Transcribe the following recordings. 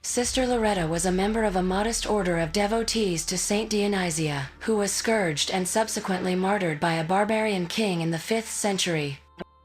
Sister Loretta was a member of a modest order of devotees to Saint Dionysia, who was scourged and subsequently martyred by a barbarian king in the 5th century.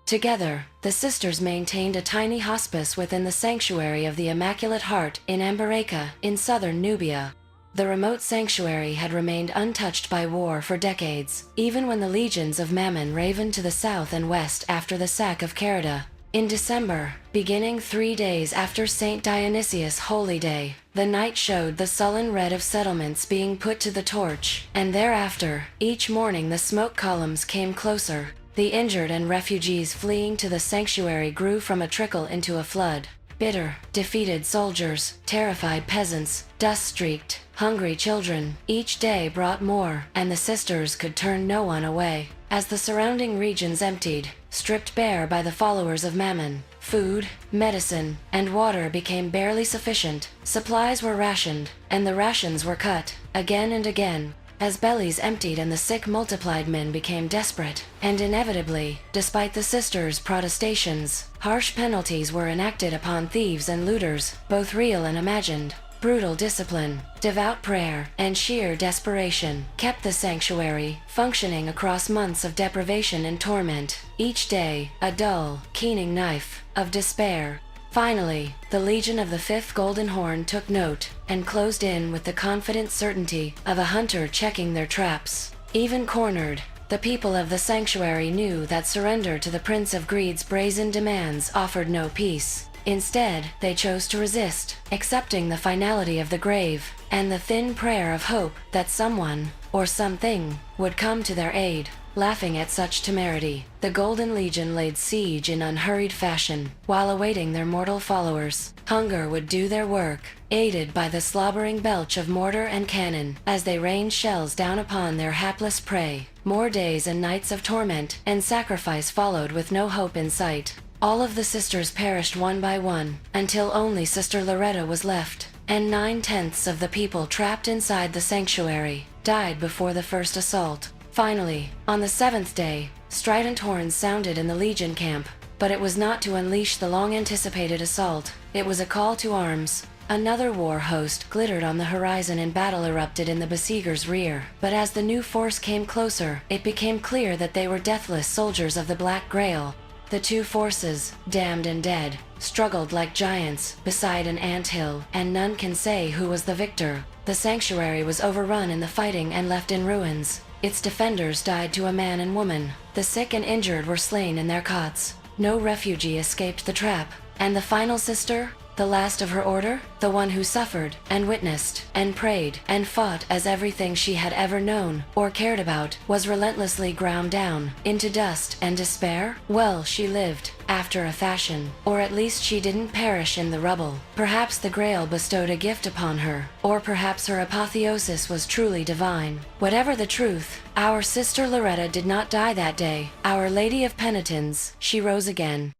Together, the sisters maintained a tiny hospice within the sanctuary of the Immaculate Heart in Ambaraka, in southern Nubia. The remote sanctuary had remained untouched by war for decades, even when the legions of Mammon ravened to the south and west after the sack of Carida. In December, beginning 3 days after St. Dionysius' holy day, the night showed the sullen red of settlements being put to the torch, and thereafter, each morning the smoke columns came closer. The injured and refugees fleeing to the sanctuary grew from a trickle into a flood. Bitter, defeated soldiers, terrified peasants, dust-streaked, hungry children, each day brought more, and the sisters could turn no one away. As the surrounding regions emptied, stripped bare by the followers of Mammon, food, medicine, and water became barely sufficient. Supplies were rationed, and the rations were cut, again and again. As bellies emptied and the sick multiplied, men became desperate, and inevitably, despite the sisters' protestations, harsh penalties were enacted upon thieves and looters, both real and imagined. Brutal discipline, devout prayer, and sheer desperation kept the sanctuary functioning across months of deprivation and torment, each day a dull, keening knife of despair. Finally, the Legion of the 5th Golden Horn took note, and closed in with the confident certainty of a hunter checking their traps. Even cornered, the people of the sanctuary knew that surrender to the Prince of Greed's brazen demands offered no peace. Instead, they chose to resist, accepting the finality of the grave, and the thin prayer of hope that someone, or something, would come to their aid. Laughing at such temerity, the Golden Legion laid siege in unhurried fashion, while awaiting their mortal followers. Hunger would do their work, aided by the slobbering belch of mortar and cannon, as they rained shells down upon their hapless prey. More days and nights of torment and sacrifice followed with no hope in sight. All of the sisters perished one by one, until only Sister Loretta was left, and 9/10 of the people trapped inside the sanctuary died before the first assault. Finally, on the 7th day, strident horns sounded in the Legion camp, but it was not to unleash the long-anticipated assault. It was a call to arms. Another war host glittered on the horizon and battle erupted in the besiegers' rear. But as the new force came closer, it became clear that they were deathless soldiers of the Black Grail. The two forces, damned and dead, struggled like giants beside an anthill, and none can say who was the victor. The sanctuary was overrun in the fighting and left in ruins. Its defenders died to a man and woman. The sick and injured were slain in their cots. No refugee escaped the trap. And the final sister, the last of her order, the one who suffered, and witnessed, and prayed, and fought as everything she had ever known, or cared about, was relentlessly ground down, into dust and despair? Well, she lived, after a fashion, or at least she didn't perish in the rubble. Perhaps the Grail bestowed a gift upon her, or perhaps her apotheosis was truly divine. Whatever the truth, our Sister Loretta did not die that day. Our Lady of Penitens, she rose again.